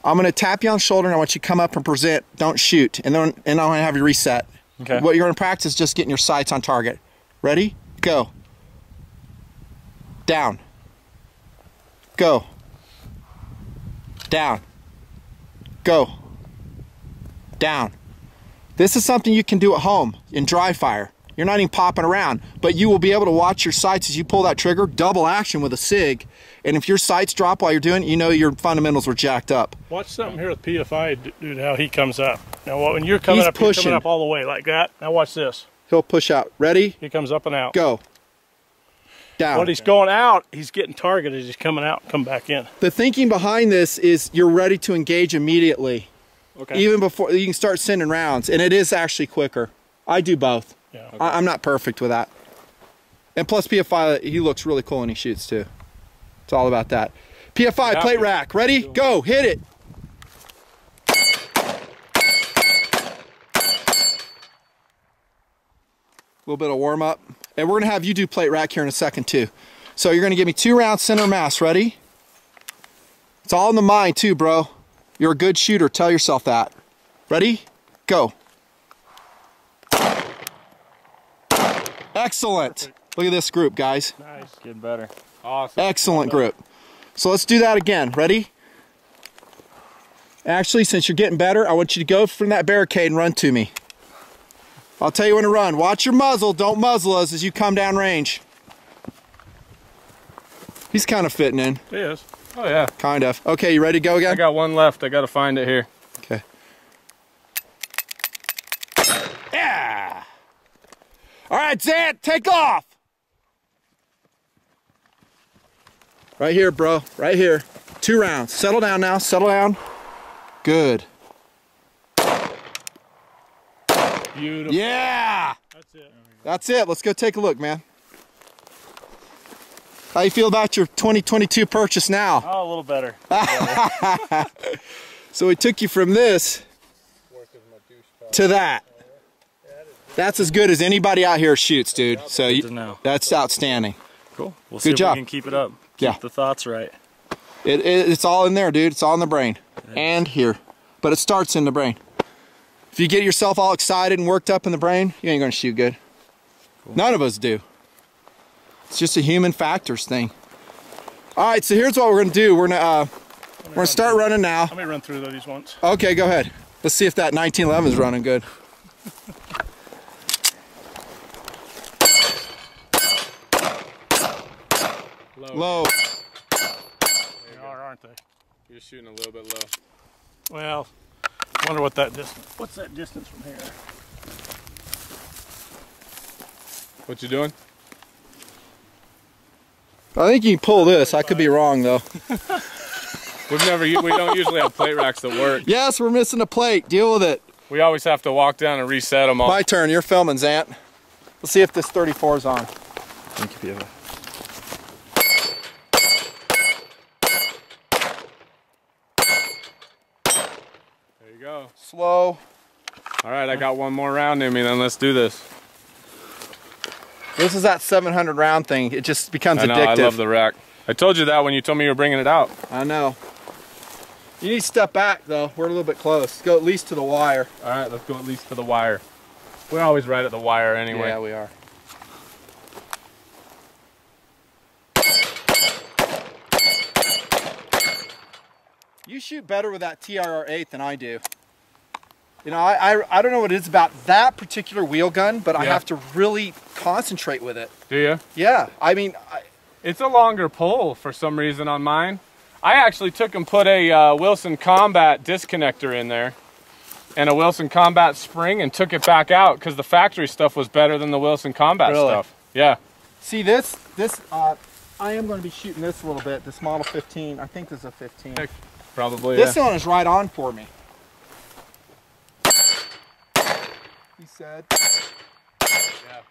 Speaker 1: I'm going to tap you on the shoulder and I want you to come up and present, don't shoot. And then I'm going to have you reset.
Speaker 4: Okay.
Speaker 1: What you're going to practice is just getting your sights on target. Ready? Go. Down. Go. Down. Go. Down. This is something you can do at home in dry fire. You're not even popping around, but you will be able to watch your sights as you pull that trigger, double action with a SIG, and if your sights drop while you're doing it, you know your fundamentals were jacked up.
Speaker 3: Watch something here with PFI, dude, how he comes up. Now when you're coming up, you're coming up all the way like that. Now watch this.
Speaker 1: He'll push out. Ready?
Speaker 3: He comes up and out.
Speaker 1: Go. Down.
Speaker 3: When he's going out, he's getting targeted. He's coming out, come back in.
Speaker 1: The thinking behind this is you're ready to engage immediately.
Speaker 3: Okay.
Speaker 1: Even before you can start sending rounds, and it is actually quicker. I do both.
Speaker 3: Yeah. Okay.
Speaker 1: I'm not perfect with that. And plus PFI, he looks really cool when he shoots too. It's all about that. PFI, plate rack. Ready? Go. Hit it. A little bit of warm up. And we're going to have you do plate rack here in a second too. So you're going to give me 2 rounds center mass. Ready? It's all in the mind too, bro. You're a good shooter. Tell yourself that. Ready? Go. Excellent. Perfect. Look at this group, guys.
Speaker 3: Nice.
Speaker 4: Getting better.
Speaker 3: Awesome.
Speaker 1: Excellent group. So let's do that again. Ready? Actually, since you're getting better, I want you to go from that barricade and run to me. I'll tell you when to run. Watch your muzzle. Don't muzzle us as you come down range. He's kind of fitting in.
Speaker 3: He is.
Speaker 2: Oh yeah.
Speaker 1: Kind of. Okay, you ready to go again?
Speaker 2: I got one left. I got to find it here.
Speaker 1: Okay. Yeah! All right, Zant, take off! Right here, bro. Right here. 2 rounds. Settle down now. Settle down. Good.
Speaker 2: Beautiful.
Speaker 1: Yeah!
Speaker 3: That's it.
Speaker 1: That's it. Let's go take a look, man. How you feel about your 2022 purchase now?
Speaker 4: Oh, a little better.
Speaker 1: So we took you from this to that. That's as good as anybody out here shoots, dude. So
Speaker 4: to know.
Speaker 1: that's outstanding.
Speaker 4: Cool. We'll see if
Speaker 1: job.
Speaker 4: we can keep it up. Keep
Speaker 1: Yeah.
Speaker 4: the thoughts right.
Speaker 1: It's all in there, dude. It's all in the brain. And here. But it starts in the brain. If you get yourself all excited and worked up in the brain, you ain't gonna shoot good. Cool. None of us do. It's just a human factors thing. All right, so here's what we're gonna do. We're gonna start running now.
Speaker 3: Let me run through these once.
Speaker 1: Okay, go ahead. Let's see if that 1911 is running good. Low.
Speaker 3: They are, aren't they?
Speaker 2: You're shooting a little bit low.
Speaker 3: Well, I wonder what that distance. What's that distance from here?
Speaker 2: What you doing?
Speaker 1: I think you can pull this. I could be wrong though.
Speaker 2: We don't usually have plate racks that work.
Speaker 1: Yes, we're missing a plate. Deal with it.
Speaker 2: We always have to walk down and reset them all.
Speaker 1: My turn. You're filming, Zant. Let's see if this 34 is on.
Speaker 4: Thank you,
Speaker 2: There you go.
Speaker 1: Slow.
Speaker 2: All right, I got one more round in me, then let's do this.
Speaker 1: This is that 700 round thing. It just becomes
Speaker 2: I know,
Speaker 1: addictive.
Speaker 2: I love the rack. I told you that when you told me you were bringing it out.
Speaker 1: I know. You need to step back though. We're a little bit close. Let's go at least to the wire.
Speaker 2: All right, let's go at least to the wire. We're always right at the wire anyway.
Speaker 1: Yeah, we are. You shoot better with that TRR-8 than I do. You know, I don't know what it is about that particular wheel gun, but I have to really concentrate with it.
Speaker 2: Do you?
Speaker 1: Yeah, I mean...
Speaker 2: It's a longer pull for some reason on mine. I actually took and put a Wilson Combat disconnector in there and a Wilson Combat spring and took it back out because the factory stuff was better than the Wilson Combat stuff. Yeah.
Speaker 1: See this, I am going to be shooting this a little bit, this Model 15. I think this is a 15.
Speaker 2: Probably,
Speaker 1: This one is right on for me. He said.
Speaker 2: Yeah.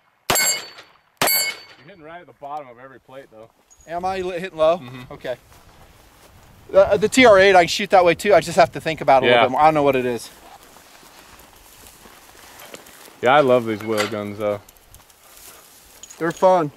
Speaker 2: You're hitting right at the bottom of every plate though.
Speaker 1: Am I hitting low? Mm-hmm. Okay. The TR-8, I can shoot that way too. I just have to think about it a little bit more. I don't know what it is.
Speaker 2: Yeah, I love these wheel guns though.
Speaker 1: They're fun.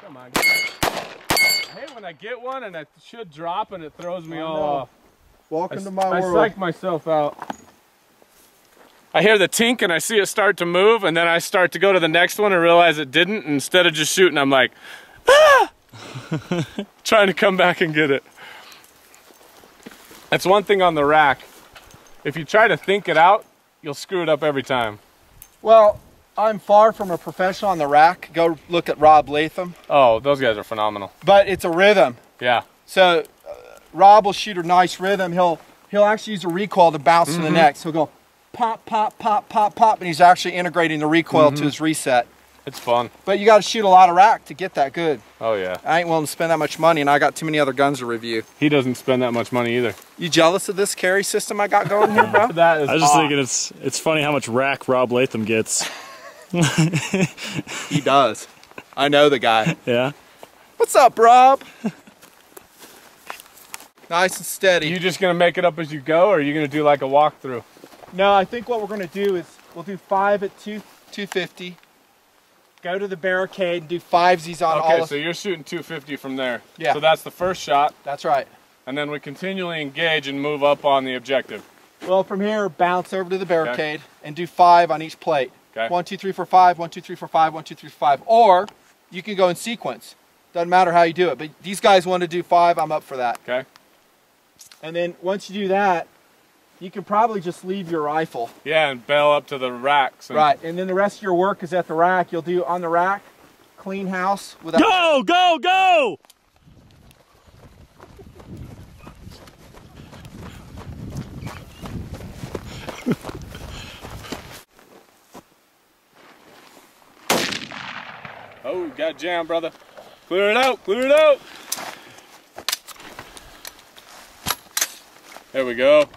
Speaker 2: Come on. I hate when I get one and I should drop and it throws me all off.
Speaker 1: Welcome to my world.
Speaker 2: I psych myself out. I hear the tink and I see it start to move and then I start to go to the next one and realize it didn't. And instead of just shooting, I'm like, ah! Trying to come back and get it. That's one thing on the rack. If you try to think it out, you'll screw it up every time.
Speaker 1: Well, I'm far from a professional on the rack. Go look at Rob Latham.
Speaker 2: Oh, those guys are phenomenal.
Speaker 1: But it's a rhythm.
Speaker 2: Yeah.
Speaker 1: So Rob will shoot a nice rhythm. He'll actually use a recoil to bounce to the next. He'll go pop, pop, pop, pop, pop, and he's actually integrating the recoil to his reset.
Speaker 2: It's fun.
Speaker 1: But you got to shoot a lot of rack to get that good.
Speaker 2: Oh yeah.
Speaker 1: I ain't willing to spend that much money, and I got too many other guns to review.
Speaker 2: He doesn't spend that much money either.
Speaker 1: You jealous of this carry system I got going here, bro?
Speaker 2: That is
Speaker 5: I was just thinking it's funny how much rack Rob Latham gets.
Speaker 1: He does. I know the guy.
Speaker 5: Yeah.
Speaker 1: What's up, Rob? Nice and steady.
Speaker 2: You just gonna make it up as you go, or are you gonna do like a walkthrough?
Speaker 1: No, I think what we're gonna do is we'll do 5 at 250. Go to the barricade and do 5s on all.
Speaker 2: Okay, so you're shooting 250 from there.
Speaker 1: Yeah.
Speaker 2: So that's the first shot.
Speaker 1: That's right.
Speaker 2: And then we continually engage and move up on the objective.
Speaker 1: Well, from here, bounce over to the barricade and do 5 on each plate.
Speaker 2: Okay.
Speaker 1: 1, 2, 3, 4, 5. 1, 2, 3, 4, 5. 1, 2, 3, 4, 5. Or you can go in sequence. Doesn't matter how you do it. But these guys want to do 5. I'm up for that.
Speaker 2: Okay.
Speaker 1: And then once you do that, you can probably just leave your rifle.
Speaker 2: Yeah, and bail up to the racks.
Speaker 1: Right, and then the rest of your work is at the rack. You'll do on the rack, clean house without.
Speaker 5: Go, go, go!
Speaker 2: Oh, got jammed, brother. Clear it out, clear it out. There we go.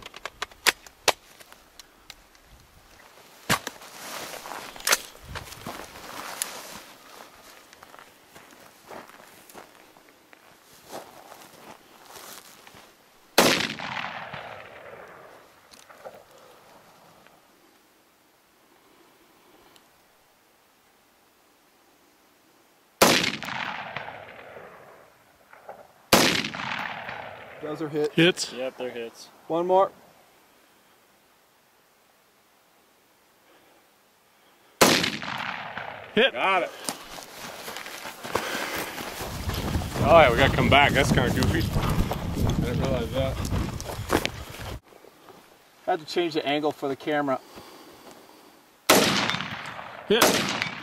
Speaker 1: Those are hits.
Speaker 5: Hits.
Speaker 4: Yep, they're hits.
Speaker 1: One more.
Speaker 5: Hit.
Speaker 2: Got it. Oh yeah, we gotta come back. That's kind of goofy. I didn't realize that.
Speaker 1: I had to change the angle for the camera.
Speaker 5: Hit.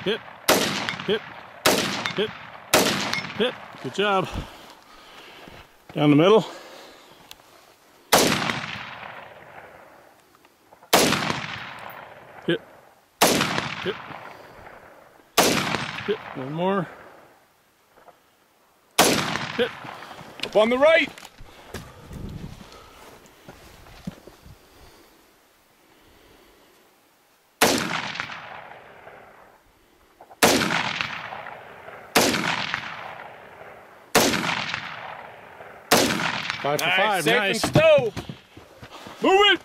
Speaker 5: Hit. Hit. Hit. Hit. Good job. Down the middle. Hit. Hit. Hit. One more. Hit.
Speaker 2: Up on the right.
Speaker 5: Five for
Speaker 2: Nice,
Speaker 5: five.
Speaker 2: safe
Speaker 5: Nice.
Speaker 2: and stow. Move it.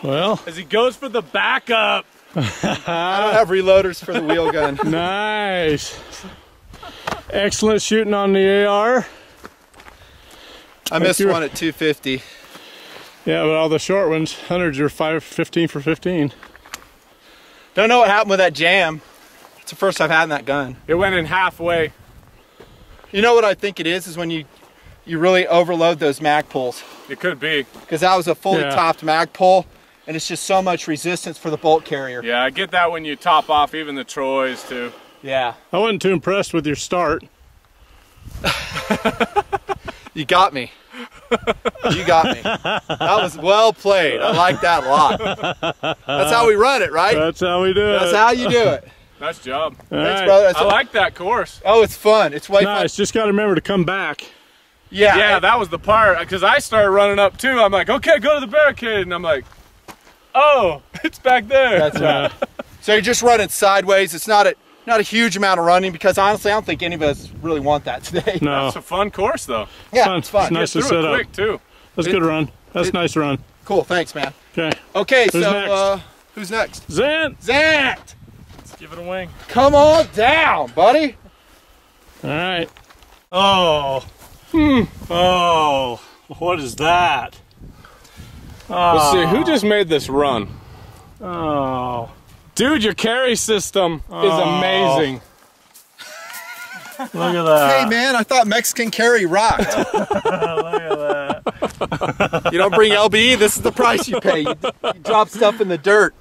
Speaker 5: Well,
Speaker 2: As he goes for the backup.
Speaker 1: I don't have reloaders for the wheel gun.
Speaker 5: nice. Excellent shooting on the AR.
Speaker 1: I missed one at 250.
Speaker 5: Yeah, but all the short ones, hundreds are 15 for 15.
Speaker 1: Don't know what happened with that jam. It's the first I've had in that gun.
Speaker 2: It went in halfway.
Speaker 1: You know what I think it is when you really overload those mag pulls.
Speaker 2: It could be.
Speaker 1: Because that was a fully
Speaker 5: Yeah.
Speaker 1: topped mag pull, and it's just so much resistance for the bolt carrier.
Speaker 2: Yeah, I get that when you top off even the Troys too.
Speaker 1: Yeah.
Speaker 5: I wasn't too impressed with your start.
Speaker 1: You got me. You got me. That was well played. I like that a lot. That's how we run it, right?
Speaker 5: That's how we do it.
Speaker 1: That's how you do it.
Speaker 2: Nice job.
Speaker 5: All
Speaker 1: Thanks,
Speaker 5: right.
Speaker 1: brother. That's
Speaker 2: I like that course.
Speaker 1: Oh, it's fun. It's way
Speaker 5: Nice. Just got to remember to come back.
Speaker 1: fun. Yeah.
Speaker 2: Yeah, that was the part, because I started running up too. I'm like, okay, go to the barricade. And I'm like, oh, it's back there.
Speaker 1: That's right. So you're just running sideways. It's not a huge amount of running, because honestly, I don't think any of us really want that today.
Speaker 5: No.
Speaker 2: It's a fun course though.
Speaker 1: Yeah,
Speaker 5: fun.
Speaker 1: it's fun.
Speaker 5: It's nice
Speaker 2: Get
Speaker 5: to
Speaker 2: through
Speaker 5: set
Speaker 2: it
Speaker 5: up.
Speaker 2: quick too.
Speaker 5: That's a good run. That's a nice run.
Speaker 1: Cool. Thanks, man.
Speaker 5: Okay.
Speaker 1: Okay,
Speaker 5: Who's
Speaker 1: so
Speaker 5: next?
Speaker 1: who's next?
Speaker 5: Zant.
Speaker 1: Zant!
Speaker 4: Let's give it a wing.
Speaker 1: Come on down, buddy.
Speaker 5: All right. Oh. Oh. What is that?
Speaker 2: Let's see, who just made this run?
Speaker 5: Oh.
Speaker 2: Dude, your carry system is amazing.
Speaker 5: Look at that.
Speaker 1: Hey, man, I thought Mexican carry rocked.
Speaker 5: Look at that.
Speaker 1: You don't bring LBE, this is the price you pay. You drop stuff in the dirt.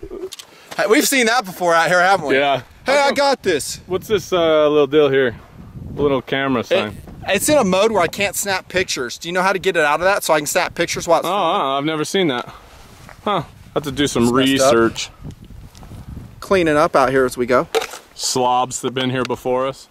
Speaker 1: Hey, we've seen that before out here, haven't we?
Speaker 2: Yeah.
Speaker 1: Hey, I got this.
Speaker 2: What's this little deal here? Little camera sign.
Speaker 1: It's in a mode where I can't snap pictures. Do you know how to get it out of that so I can snap pictures while it's
Speaker 2: I've never seen that. Huh. Have to do some
Speaker 1: messed up.
Speaker 2: research.
Speaker 1: cleaning up out here as we go?
Speaker 2: Slobs that have been here before us.